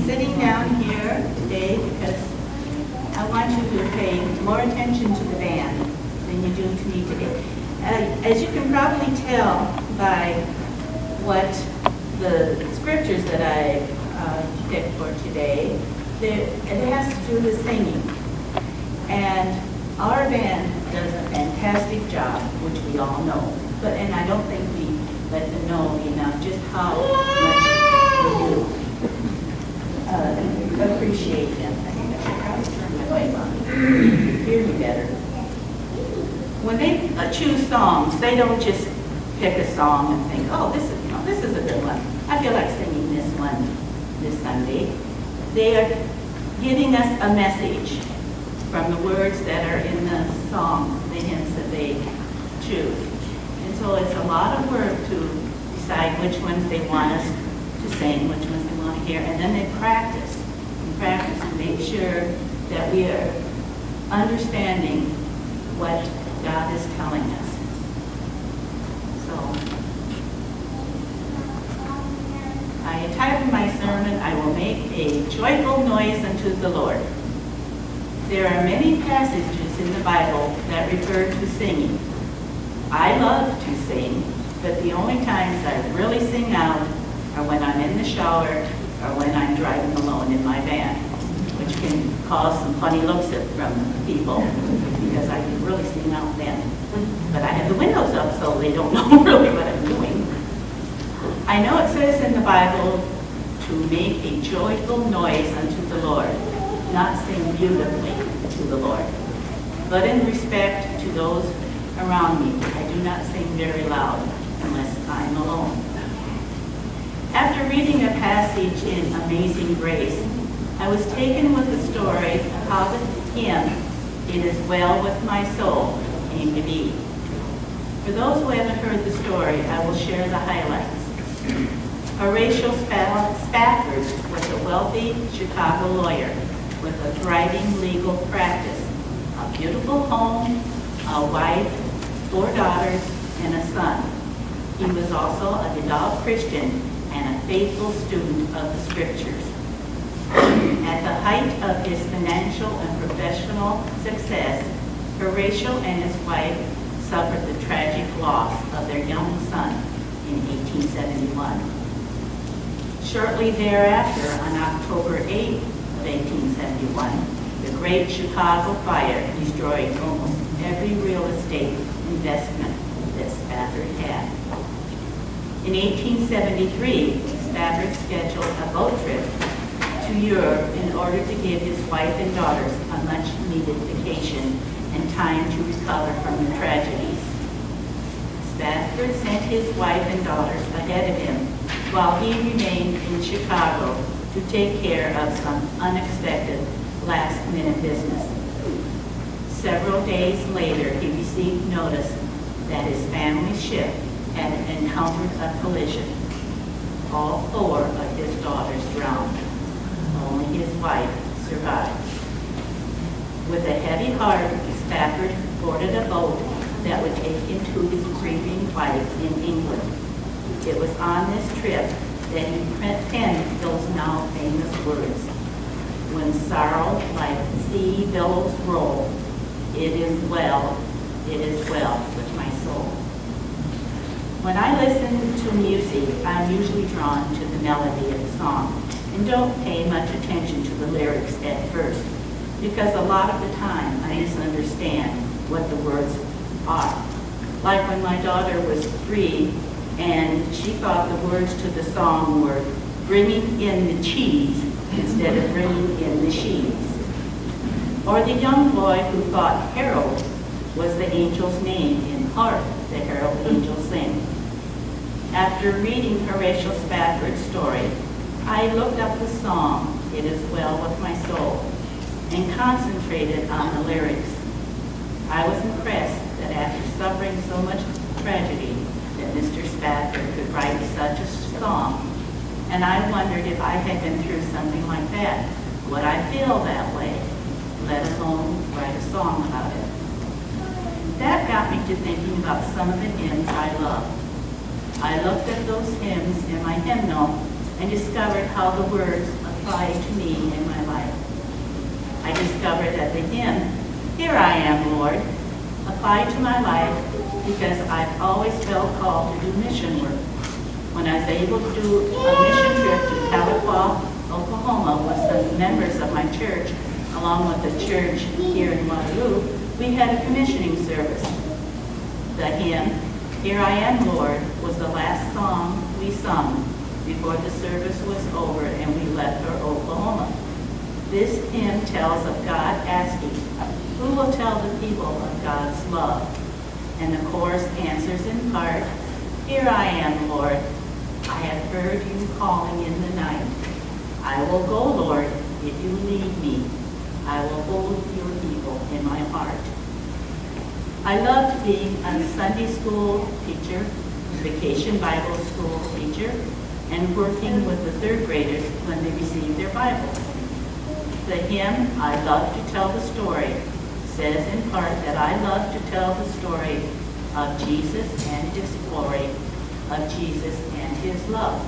sitting down here today because I want you to pay more attention to the band than you do to me today. As you can probably tell by what the scriptures that I picked for today, it has to do with singing. And our band does a fantastic job, which we all know. And I don't think we let them know enough just how much we do appreciate them. I think I should probably turn my mic on. Hear me better. When they choose songs, they don't just pick a song and think, oh, this is a good one. I feel like singing this one this Sunday. They are giving us a message from the words that are in the songs, the hymns that they choose. And so it's a lot of work to decide which ones they want us to sing, which ones they want to hear, and then they practice to make sure that we are understanding what God is telling us. So, I entitled my sermon, I Will Make a Joyful Noise Unto the Lord. There are many passages in the Bible that refer to singing. I love to sing, but the only times I really sing out are when I'm in the shower or when I'm driving alone in my van, which can cause some funny looks from people because I can really sing out then. But I have the windows up so they don't know really what I'm doing. I know it says in the Bible to make a joyful noise unto the Lord, not sing beautifully to the Lord. But in respect to those around me, I do not sing very loud unless I'm alone. After reading a passage in Amazing Grace, I was taken with the story of how the hymn, It Is Well With My Soul, came to be. For those who haven't heard the story, I will share the highlights. Horatio Spafford was a wealthy Chicago lawyer with a thriving legal practice, a beautiful home, a wife, 4 daughters, and a son. He was also a devout Christian and a faithful student of the scriptures. At the height of his financial and professional success, Horatio and his wife suffered the tragic loss of their young son in 1871. Shortly thereafter, on October 8, 1871, the Great Chicago Fire destroyed almost every real estate investment that Spafford had. In 1873, Spafford scheduled a boat trip to Europe in order to give his wife and daughters a much-needed vacation and time to recover from the tragedies. Spafford sent his wife and daughters ahead of him while he remained in Chicago to take care of some unexpected last-minute business. Several days later, he received notice that his family's ship had encountered a collision. All 4 of his daughters drowned. Only his wife survived. With a heavy heart, Spafford boarded a boat that would take him to his grieving wife in England. It was on this trip that he penned those now famous words, "When sorrow like sea billows roll, it is well with my soul." When I listen to music, I'm usually drawn to the melody of the song and don't pay much attention to the lyrics at first, because a lot of the time I misunderstand what the words are. Like when my daughter was 3 and she thought the words to the song were bringing in the cheese instead of bringing in the sheaves. Or the young boy who thought Harold was the angel's name in Hark the Herald Angels Sing. After reading Horatio Spafford's story, I looked up the song, It Is Well With My Soul, and concentrated on the lyrics. I was impressed that after suffering so much tragedy, that Mr. Spafford could write such a song. And I wondered if I had been through something like that, would I feel that way, let alone write a song about it? That got me to thinking about some of the hymns I love. I looked at those hymns in my hymnal and discovered how the words of apply to me in my life. I discovered that the hymn, "Here I Am, Lord," applied to my life because I've always felt called to do mission work. When I was able to do a mission trip to Tahlequah, Oklahoma with some members of my church, along with the church here in Waterloo, we had a commissioning service. The hymn, "Here I Am, Lord," was the last song we sung before the service was over and we left for Oklahoma. This hymn tells of God asking, who will tell the people of God's love? And the chorus answers in part, "Here I am, Lord. I have heard you calling in the night. I will go, Lord, if you lead me. I will hold your people in my heart." I loved being a Sunday school teacher, vacation Bible school teacher, and working with the third graders when they received their Bible. The hymn, "I Love to Tell the Story," says in part that I love to tell the story of Jesus and his glory, of Jesus and his love.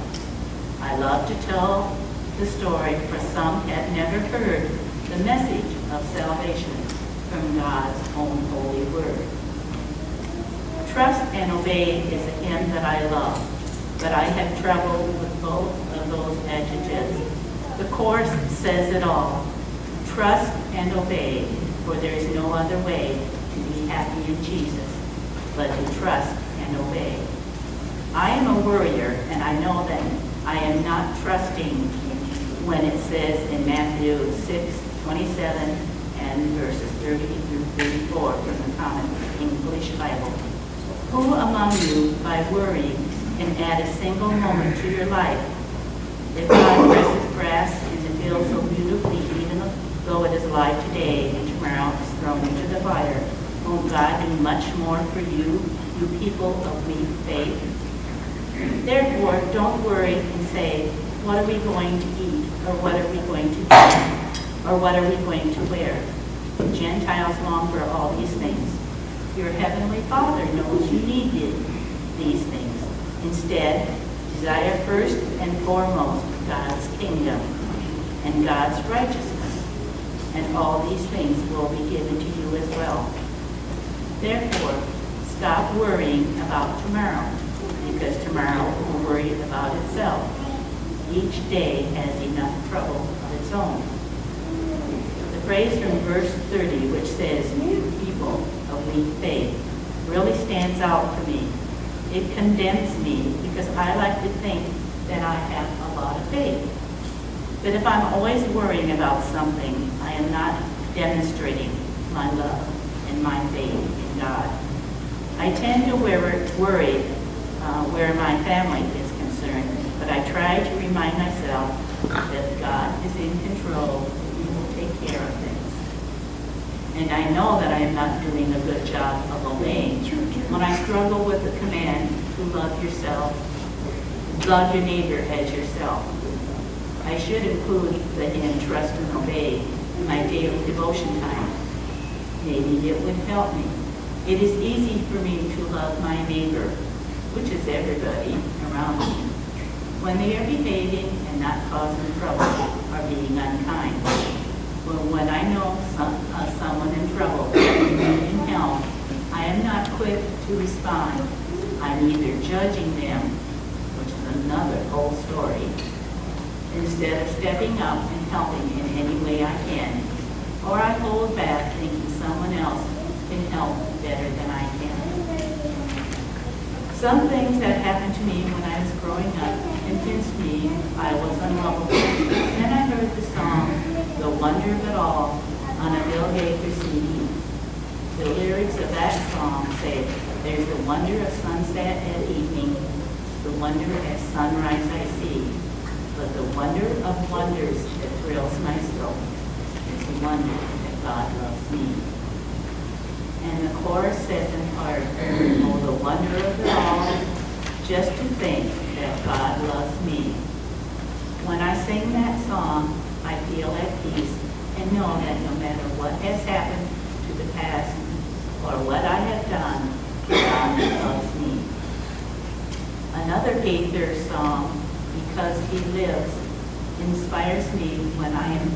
I love to tell the story, for some have never heard the message of salvation from God's own holy word. "Trust and Obey" is a hymn that I love, but I have trouble with both of those adjectives. The chorus says it all. Trust and obey, for there is no other way to be happy in Jesus but to trust and obey. I am a worrier, and I know that I am not trusting when it says in Matthew 6:27 and verses 30 through 34 from the Common English Bible. Who among you, by worrying, can add a single moment to your life? If God dresses grass in the field so beautifully, even though it is alive today and tomorrow is thrown into the fire, won't God do much more for you, you people of weak faith? Therefore, don't worry and say, what are we going to eat, or what are we going to drink, or what are we going to wear? Gentiles long for all these things. Your heavenly Father knows you need these things. Instead, desire first and foremost God's kingdom and God's righteousness, and all these things will be given to you as well. Therefore, stop worrying about tomorrow, because tomorrow will worry about itself. Each day has enough trouble of its own. The phrase from verse 30, which says, "You people of weak faith," really stands out for me. It condemns me because I like to think that I have a lot of faith. But if I'm always worrying about something, I am not demonstrating my love and my faith in God. I tend to worry where my family is concerned, but I try to remind myself that God is in control and He will take care of things. And I know that I am not doing a good job of obeying when I struggle with the command to love yourself, love your neighbor as yourself. I should include the hymn "Trust and Obey" in my daily devotion time. Maybe it would help me. It is easy for me to love my neighbor, which is everybody around me, when they are behaving and not causing trouble or being unkind. But when I know someone in trouble and needing help, I am not quick to respond. I'm either judging them, which is another whole story, instead of stepping up and helping in any way I can, or I hold back thinking someone else can help better than I can. Some things that happened to me when I was growing up convinced me I was unlovable. Then I heard the song, "The Wonder of It All," on a Bill Gaither CD. The lyrics of that song say, "There's the wonder of sunset at evening, the wonder at sunrise I see, but the wonder of wonders that thrills my soul is the wonder that God loves me." And the chorus says in part, "Oh, the wonder of it all, just to think that God loves me." When I sing that song, I feel at peace and know that no matter what has happened to the past or what I have done, God loves me. Another Gaither song, "Because He Lives," inspires me when I am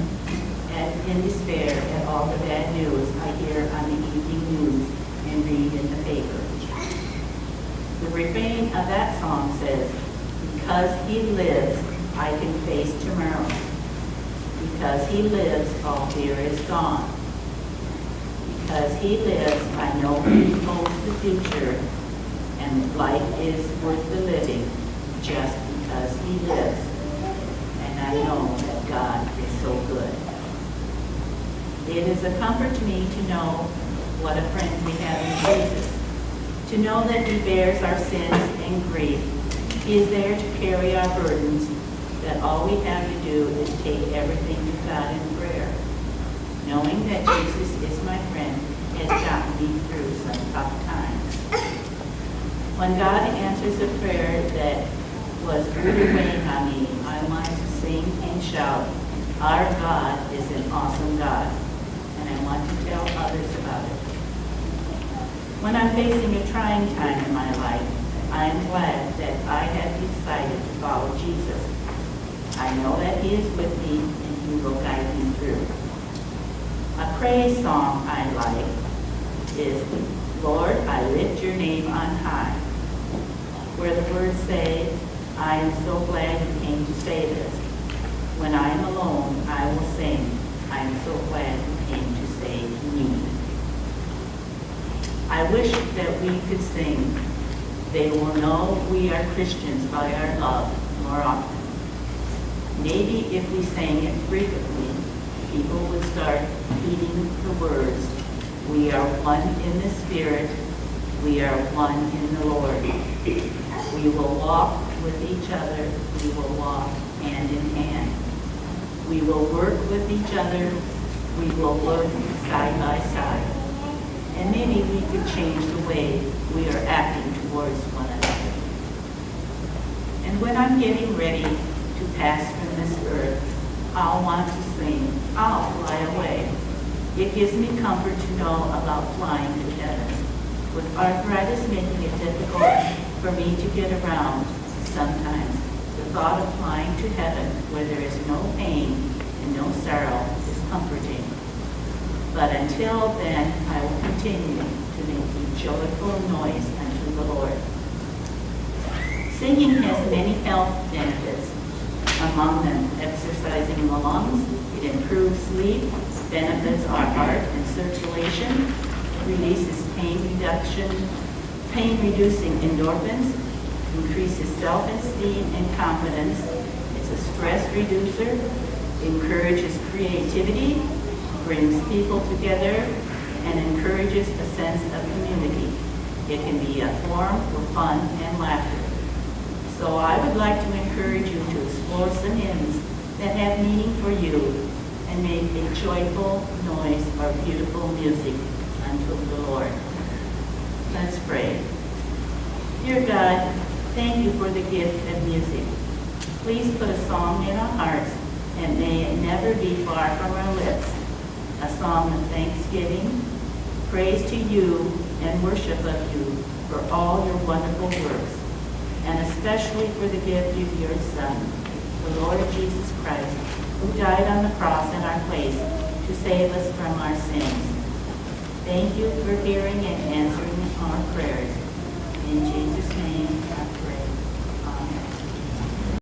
in despair at all the bad news I hear on the evening news and read in the paper. The refrain of that song says, "Because he lives, I can face tomorrow. Because he lives, all fear is gone. Because he lives, I know he holds the future, and life is worth the living just because he lives. And I know that God is so good." It is a comfort to me to know what a friend we have in Jesus, to know that he bears our sins and grief. He is there to carry our burdens, that all we have to do is take everything to God in prayer. Knowing that Jesus is my friend has gotten me through some tough times. When God answers a prayer that was really weighing on me, I want to sing and shout, "Our God is an awesome God," and I want to tell others about it. When I'm facing a trying time in my life, I am glad that I have decided to follow Jesus. I know that he is with me and he will guide me through. A praise song I like is, "Lord, I lift your name on high," where the words say, "I am so glad you came to save us. When I am alone, I will sing, I am so glad you came to save me." I wish that we could sing, "They will know we are Christians by our love," more often. Maybe if we sang it frequently, people would start heeding the words, "We are one in the Spirit, we are one in the Lord. We will walk with each other, we will walk hand in hand. We will work with each other, we will work side by side." And maybe we could change the way we are acting towards one another. And when I'm getting ready to pass from this earth, I'll want to sing, "I'll fly away." It gives me comfort to know about flying to heaven. With arthritis making it difficult for me to get around, sometimes the thought of flying to heaven where there is no pain and no sorrow is comforting. But until then, I will continue to make a joyful noise unto the Lord. Singing has many health benefits. Among them, exercising the lungs, it improves sleep, benefits our heart and circulation, releases pain-reducing endorphins, increases self-esteem and confidence. It's a stress reducer, encourages creativity, brings people together, and encourages a sense of community. It can be a form for fun and laughter. So I would like to encourage you to explore some hymns that have meaning for you and make a joyful noise or beautiful music unto the Lord. Let's pray. Dear God, thank you for the gift of music. Please put a song in our hearts, and may it never be far from our lips. A song of thanksgiving, praise to you, and worship of you for all your wonderful works, and especially for the gift of your Son, the Lord Jesus Christ, who died on the cross in our place to save us from our sins. Thank you for hearing and answering our prayers. In Jesus' name.